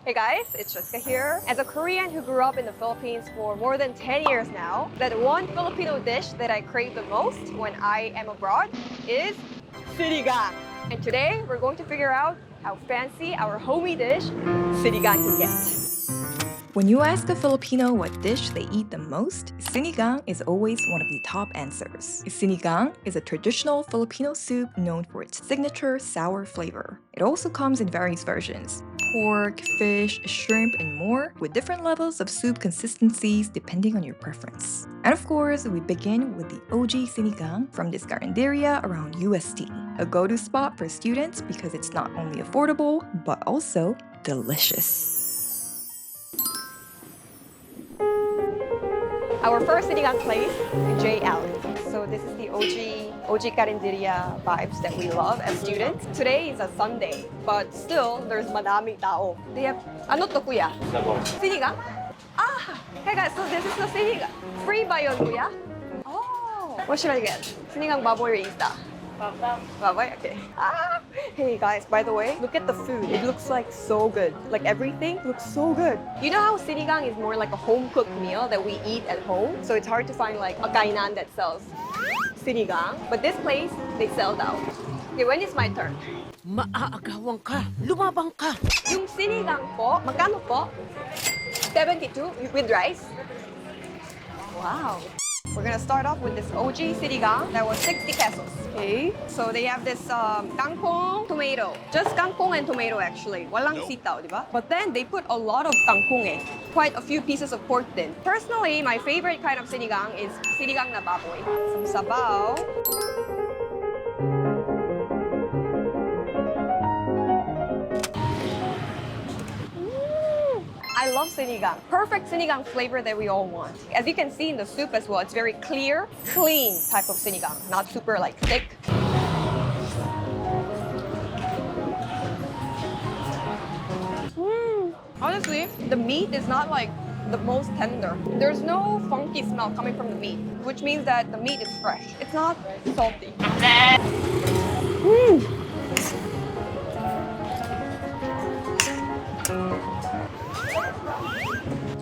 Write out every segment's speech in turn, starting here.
Hey guys, it's Jessica here. As a Korean who grew up in the Philippines for more than 10 years now, that one Filipino dish that I crave the most when I am abroad is Sinigang. And today we're going to figure out how fancy our homey dish, Sinigang, can get. When you ask a Filipino what dish they eat the most, sinigang is always one of the top answers. Sinigang is a traditional Filipino soup known for its signature sour flavor. It also comes in various versions: pork, fish, shrimp, and more, with different levels of soup consistencies depending on your preference. And of course, we begin with the OG sinigang from this Carenderia around UST, a go-to spot for students because it's not only affordable, but also delicious. Our first Sinigang place, JL. So this is the OG Carinderia vibes that we love as students. Today is a Sunday, but still there's madaming tao. They have, ano to kuya? Sinigang? Ah! Hey guys, so this is the sinigang. Free ba yun kuya? Oh! What should I get? Sinigang baboy or isda? Baboy? Okay. Ah! Hey guys, by the way, look at the food. It looks like so good. Like everything looks so good. You know how sinigang is more like a home-cooked meal that we eat at home? So it's hard to find like a kainan that sells sinigang. But this place, they sell out. Okay, when is my turn? Maaagawang ka, lumabang ka. Yung sinigang po, magkano po? 72 with rice? Wow. We're gonna start off with this OG sinigang that was 60 pesos. Okay, so they have this kangkong tomato. Just kangkong and tomato actually. Walang sitaw, di ba? But then they put a lot of kangkong in. Quite a few pieces of pork din. Personally, my favorite kind of sinigang is sinigang na baboy. Some sabaw. I love sinigang. Perfect sinigang flavor that we all want. As you can see in the soup as well, it's very clear, clean type of sinigang, not super like thick. Honestly, the meat is not like the most tender. There's no funky smell coming from the meat, which means that the meat is fresh. It's not salty.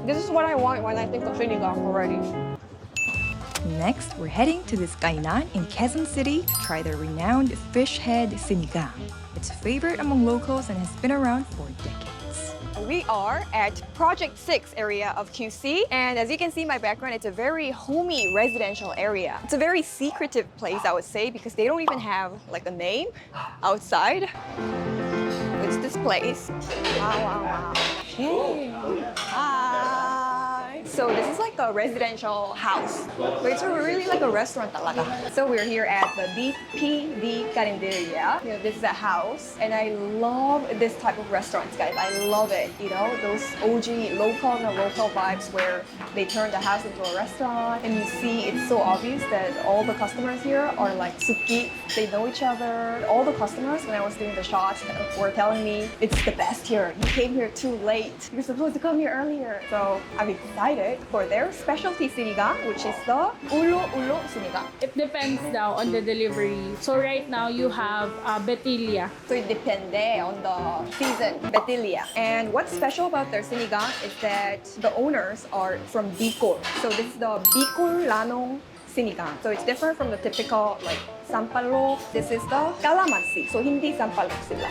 This is what I want when I think of sinigang already. Next, we're heading to this kainan in Quezon City to try the renowned fish head sinigang. It's a favorite among locals and has been around for decades. We are at Project 6 area of QC, and as you can see in my background, it's a very homey residential area. It's a very secretive place, I would say, because they don't even have like a name outside. It's this place. Wow, wow, wow. Hey. Hi. So this is like a residential house, but it's really like a restaurant talaga. So we're here at the DPD Carenderia. You know, this is a house, and I love this type of restaurants, guys. I love it. You know, those OG local vibes where they turn the house into a restaurant, and you see it's so obvious that all the customers here are like suki. They know each other. All the customers, when I was doing the shots, were telling me it's the best here. You came here too late. You're supposed to come here earlier. So I'm excited for their specialty sinigang, which is the ulo sinigang. It depends now on the delivery. So right now you have betilla. So it depende on the season, betilla. And what's special about their sinigang is that the owners are from Bicol. So this is the Bicolanong sinigang. So it's different from the typical like Sampaloc. This is the calamansi. So hindi Sampaloc sila.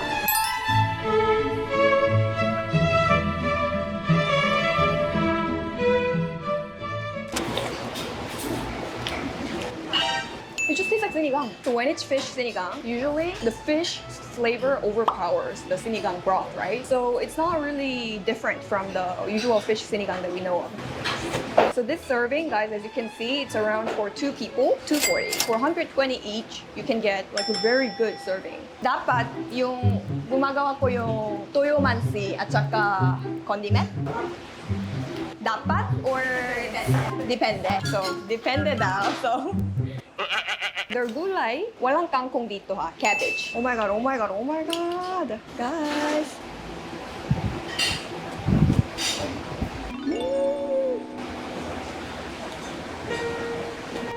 It just tastes like sinigang. So when it's fish sinigang, usually the fish flavor overpowers the sinigang broth, right? So it's not really different from the usual fish sinigang that we know of. So this serving, guys, as you can see, it's around for 2 people, 240. For 120 each, you can get like a very good serving. Dapat yung gumagawa ko yung toyo mansi at saka condiment. Dapat or depende. So depende daw. So their gulay, walang kangkong dito ha, cabbage. Oh my god, oh my god, oh my god. Guys.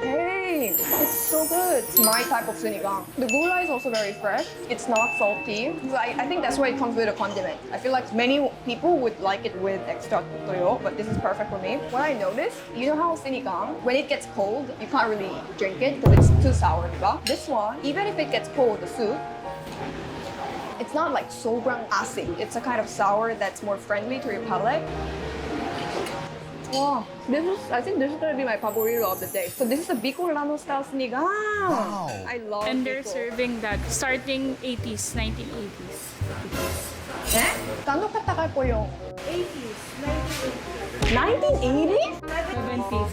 Hey, it's so good. it's my type of sinigang. The gulai is also very fresh. It's not salty. So I think that's why it comes with a condiment. I feel like many people would like it with extra toyo, but this is perfect for me. What I noticed, you know how sinigang, when it gets cold, you can't really drink it because it's too sour, diba? This one, even if it gets cold, the soup, it's not like sobrang asin. It's a kind of sour that's more friendly to your palate. Wow, I think this is gonna be my favorito of the day. So this is a Bicolano style sinigang. Wow. I love And they're Bicol. serving that starting 80s, 1980s. Eh? Kano katakal po yung 80s, 1980s? 70s.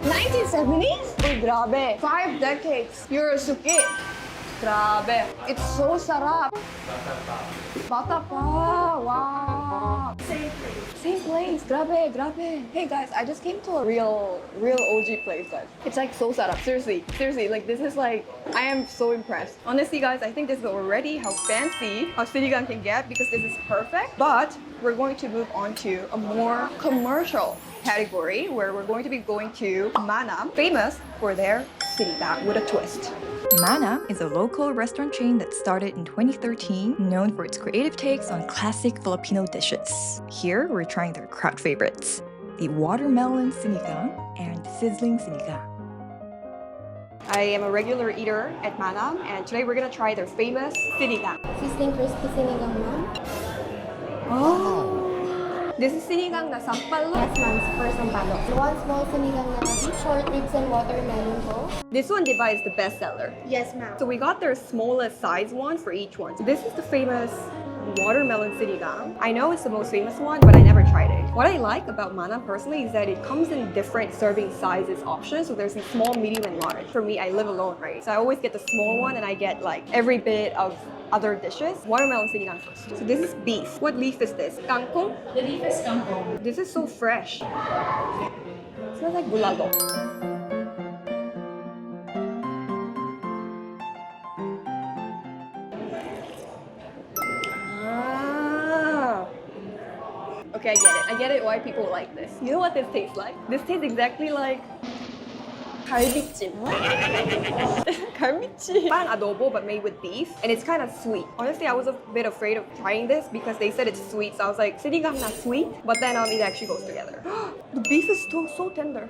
1970s? Uy, grabe. 5 decades. You're a suki. Grabe. It's so sarap. Bata pa. Wow. Same place. Grabe, grabe. Hey guys, I just came to a real OG place, guys. It's like so sarap. Seriously, like this is like, I am so impressed. Honestly, guys, I think this is already how fancy how sinigang can get because this is perfect. But we're going to move on to a more commercial category where we're going to be going to Manam, famous for their sinigang with a twist. Manam is a local restaurant chain that started in 2013, known for its creative takes on classic Filipino dishes. Here, we're trying their crowd favorites, the watermelon sinigang and sizzling sinigang. I am a regular eater at Manam, and today we're gonna try their famous sinigang. Sizzling crispy sinigang, ma'am. Oh! This is sinigang na Sampaloc. Yes, ma'am. For Sampaloc. One small sinigang na beef, short ribs, and watermelon po. This one, diba, is the best seller. Yes, ma'am. So we got their smallest size one for each one. So this is the famous watermelon sinigang. I know it's the most famous one, but I never tried it. What I like about Manam personally is that it comes in different serving sizes options. So there's a small, medium, and large. For me, I live alone, right? So I always get the small one and I get like every bit of other dishes. Watermelon sinigang first. So this is beef. What leaf is this? Kangkong? The leaf is kangkong. This is so fresh. It smells like bulalo. Okay, I get it why people like this. You know what this tastes like? This tastes exactly like 갈비찜. 갈비찜. Parang adobo but made with beef and it's kind of sweet. Honestly, I was a bit afraid of trying this because they said it's sweet. So I was like, sinigang na sweet? But then it actually goes together. The beef is still so tender.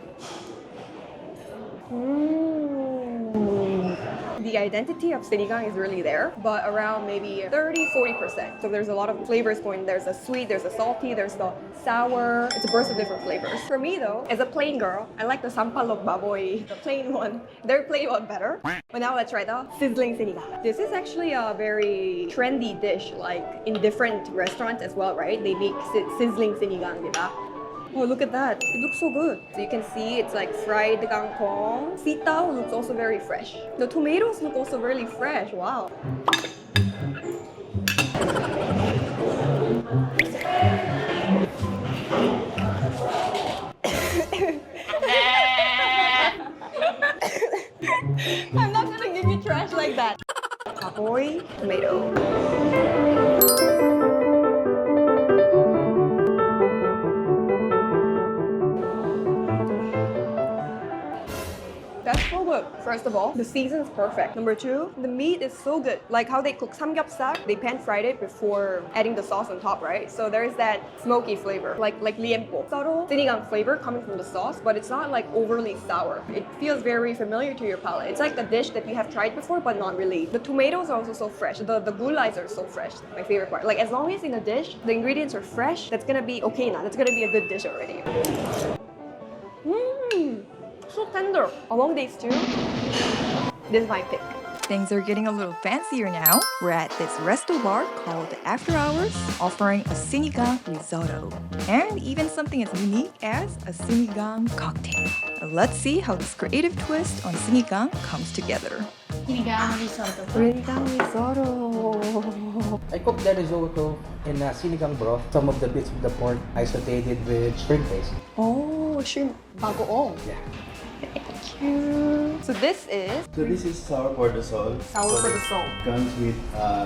The identity of sinigang is really there, but around maybe 30-40%. So there's a lot of flavors going. There's a sweet, there's a salty, there's the sour. It's a burst of different flavors. For me though, as a plain girl, I like the Sampaloc baboy, the plain one. Their plain one better. But now let's try the sizzling sinigang. This is actually a very trendy dish, like in different restaurants as well, right? They make sizzling sinigang, diba? Oh, look at that. It looks so good. So you can see it's like fried kangkong. Sitaw looks also very fresh. The tomatoes look also really fresh. Wow. I'm not gonna give you trash like that. Kapoy, tomato. That's so good. First of all, the season's perfect. Number two, the meat is so good. Like how they cook samgyeopsal, they pan-fried it before adding the sauce on top, right? So there's that smoky flavor, like liempo. Subtle sinigang flavor coming from the sauce, but it's not like overly sour. It feels very familiar to your palate. It's like a dish that you have tried before, but not really. The tomatoes are also so fresh. The gulays are so fresh. My favorite part. Like as long as in a dish, the ingredients are fresh, that's gonna be okay now. That's gonna be a good dish already. So tender. Among these two, this is my pick. Things are getting a little fancier now. We're at this resto bar called After Hours, offering a sinigang risotto, and even something as unique as a sinigang cocktail. Let's see how this creative twist on sinigang comes together. Sinigang risotto. Sinigang risotto. I cooked the risotto in a sinigang broth. Some of the bits of the pork I sauteed with shrimp paste. Oh, shrimp bagoong. Yeah. Thank you. So this is So this is sour for the soul. sour for the soul. Comes with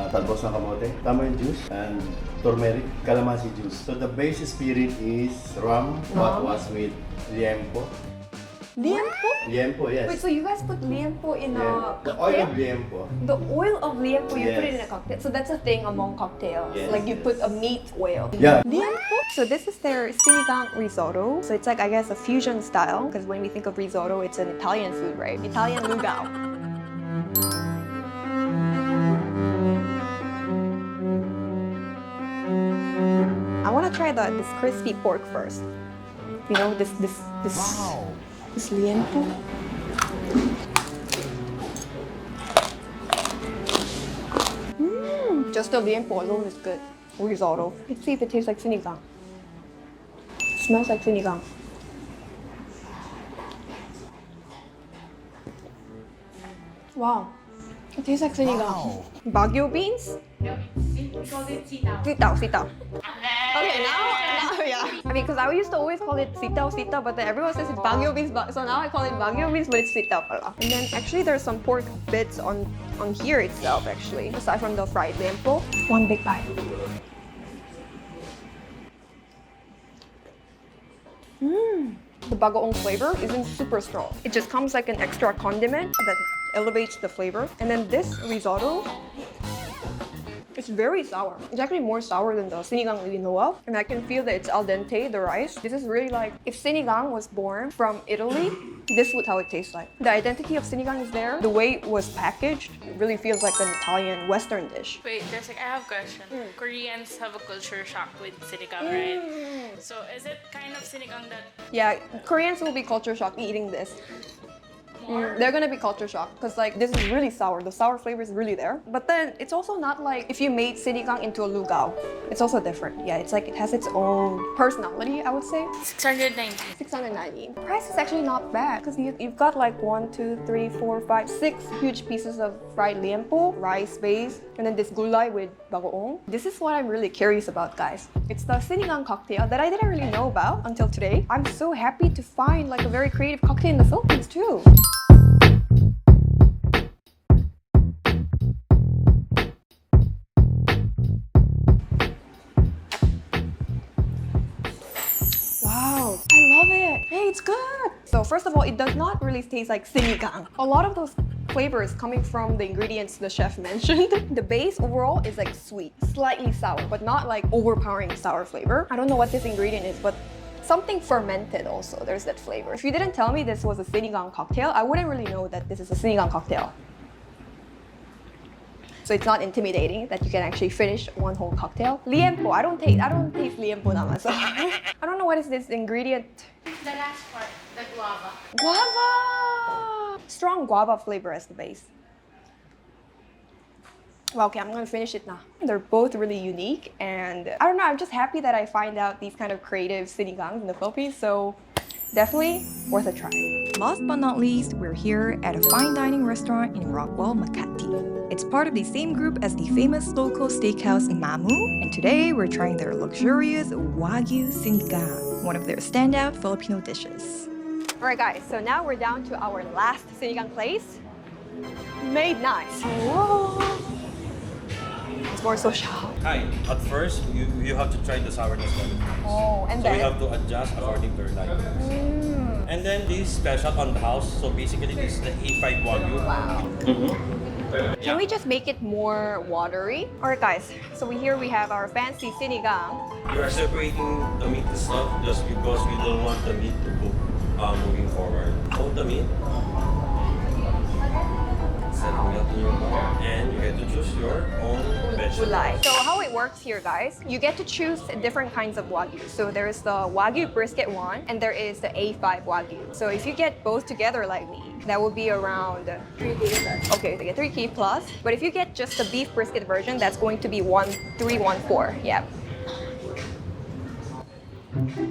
talbos ng kamote, tamarind juice, and turmeric, calamansi juice. So the base spirit is rum, what was with liempo. Liempo? Liempo, yes. Wait, so you guys put liempo in a The oil cocktail? of liempo. The oil of liempo, you put it in a Yes. cocktail. So that's a thing among cocktails. Yes, Like you yes. put a meat oil. Yeah. Liempo? So this is their sinigang risotto. So it's like, I guess, a fusion style. Because when we think of risotto, it's an Italian food, right? Italian lugao. I want to try this crispy pork first. You know, this liempo. Just the liempo alone is good. Risotto. Let's see if it tastes like sinigang. Smells like sinigang. Wow. It tastes like sinigang. Baguio beans? We call it sitaw. Sitaw, sitaw. Okay, now, yeah. I mean, because I used to always call it sitaw, sitaw, but then everyone says it's Baguio beans, so now I call it Baguio beans, but it's sitaw pala. And then actually there's some pork bits on here itself, actually, aside from the fried liempo. One big bite. The bagoong flavor isn't super strong. It just comes like an extra condiment that elevates the flavor. And then this risotto, it's very sour. It's actually more sour than the sinigang we know of. And I can feel that it's al dente, the rice. This is really like, if sinigang was born from Italy, this would how it tastes like. The identity of sinigang is there. The way it was packaged, it really feels like an Italian Western dish. Wait, Jessica, I have a question. Koreans have a culture shock with sinigang, right? So is it kind of sinigang that Yeah, Koreans will be culture shocked eating this. They're gonna be culture shocked because like this is really sour. The sour flavor is really there. But then it's also not like if you made sinigang into a lugao. It's also different. Yeah, it's like it has its own personality, I would say. 690? 690. Price is actually not bad because you've got like 1, 2, 3, 4, 5, 6 huge pieces of fried liempo, rice base, and then this gulay with bagoong. This is what I'm really curious about, guys. It's the sinigang cocktail that I didn't really know about until today. I'm so happy to find like a very creative cocktail in the Philippines too. Wow, I love it. Hey, it's good. So first of all, it does not really taste like sinigang. A lot of those flavors coming from the ingredients the chef mentioned. The base overall is like sweet, slightly sour, but not like overpowering sour flavor. I don't know what this ingredient is, but something fermented also. There's that flavor. If you didn't tell me this was a sinigang cocktail, I wouldn't really know that this is a sinigang cocktail. So it's not intimidating that you can actually finish one whole cocktail. Liempo, I don't taste liempo naman. So I don't know what is this ingredient. The last part, the guava. Guava! Strong guava flavor as the base. Well, okay, I'm gonna finish it now. They're both really unique, and I don't know, I'm just happy that I find out these kind of creative sinigangs in the Philippines, so definitely worth a try. Last but not least, we're here at a fine dining restaurant in Rockwell, Makati. It's part of the same group as the famous local steakhouse Mamu, and today we're trying their luxurious Wagyu Sinigang, one of their standout Filipino dishes. Alright guys, so now we're down to our last sinigang place. Made nice. Whoa. It's more social. Hi. At first, you have to try the sourness level. Oh, and So then? you have to adjust according to your liking. And then this special on the house. So basically, this is the A5 Wagyu. Wow. Can we just make it more watery? Alright guys, so here we have our fancy sinigang. You are separating the meat stuff just because we don't want the meat to cook moving forward. Hold the meat. Set the milk in your bowl. And you get to choose your own vegetables. Gulay. So how it works here, guys, you get to choose different kinds of Wagyu. So there's the Wagyu brisket one, and there is the A5 Wagyu. So if you get both together like me, that will be around 3K. Okay, they get 3K plus. But if you get just the beef brisket version, that's going to be 1314. Yeah.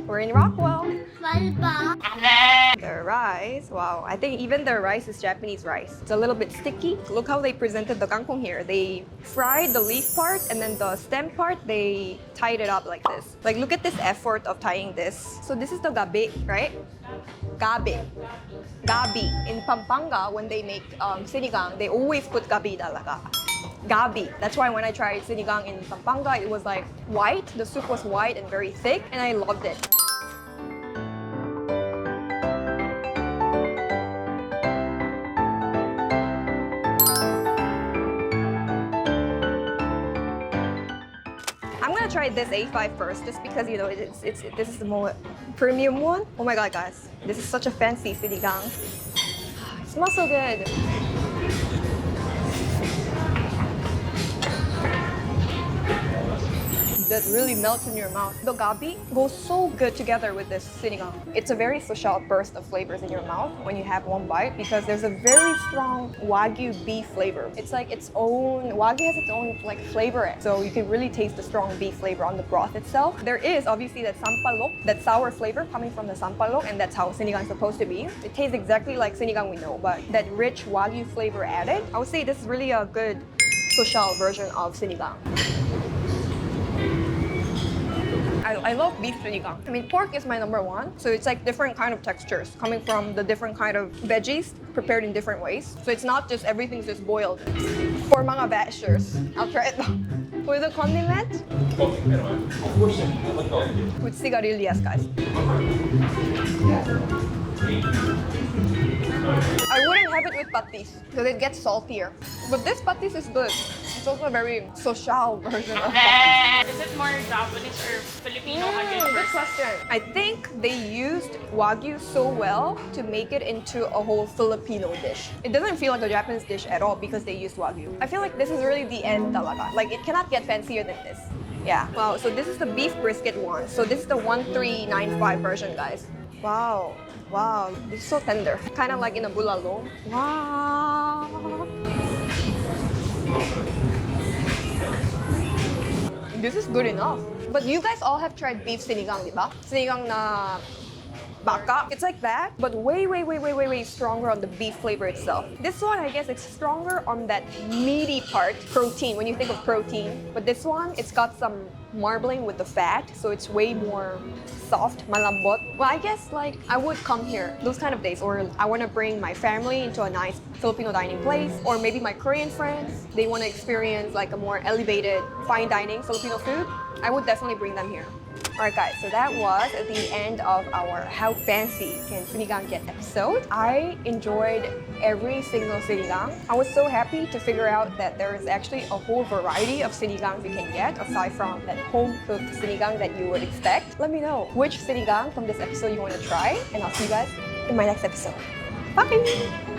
We're in Rockwell. The rice, wow. I think even the rice is Japanese rice. It's a little bit sticky. Look how they presented the kangkong here. They fried the leaf part and then the stem part, they tied it up like this. Like, look at this effort of tying this. So this is the gabi, right? Gabi. Gabi. In Pampanga, when they make sinigang, they always put gabi talaga. Gabi. That's why when I tried sinigang in Pampanga, it was like white. The soup was white and very thick, and I loved it. try this A5 first, just because you know this is the more premium one. Oh my god, guys, this is such a fancy sinigang. It smells so good. That really melts in your mouth. The gabi goes so good together with this sinigang. It's a very social burst of flavors in your mouth when you have one bite because there's a very strong Wagyu beef flavor. It's like its own, Wagyu has its own like flavor, so you can really taste the strong beef flavor on the broth itself. There is obviously that Sampaloc, that sour flavor coming from the Sampaloc, and that's how sinigang is supposed to be. It tastes exactly like sinigang we know, but that rich Wagyu flavor added. I would say this is really a good social version of sinigang. I love beef sinigang. I mean, pork is my number one. So it's like different kind of textures coming from the different kind of veggies prepared in different ways. So it's not just everything's just boiled. For mga bashers, I'll try it. With the condiment, with sigarilyas, guys. I wouldn't have it with patis because it gets saltier. But this patis is good. It's also a very social version of patis. Is it more Japanese or Filipino? Good question. I think they used Wagyu so well to make it into a whole Filipino dish. It doesn't feel like a Japanese dish at all because they used Wagyu. I feel like this is really the end talaga. Like it cannot get fancier than this. Yeah. Wow. So this is the beef brisket one. So this is the 1395 version, guys. Wow. Wow. This is so tender. Kind of like in a bulalo. Wow. This is good enough. But you guys all have tried beef sinigang, diba? Sinigang na baka. It's like that, but way stronger on the beef flavor itself. This one, I guess, it's stronger on that meaty part, protein, when you think of protein. But this one, it's got some marbling with the fat, so it's way more soft, malambot. Well, I guess like I would come here those kind of days, or I want to bring my family into a nice Filipino dining place, or maybe my Korean friends, they want to experience like a more elevated fine dining Filipino food. I would definitely bring them here. Alright guys, so that was the end of our How Fancy Can Sinigang Get episode. I enjoyed every single sinigang. I was so happy to figure out that there is actually a whole variety of sinigangs you can get aside from that home-cooked sinigang that you would expect. Let me know which sinigang from this episode you want to try, and I'll see you guys in my next episode. Bye!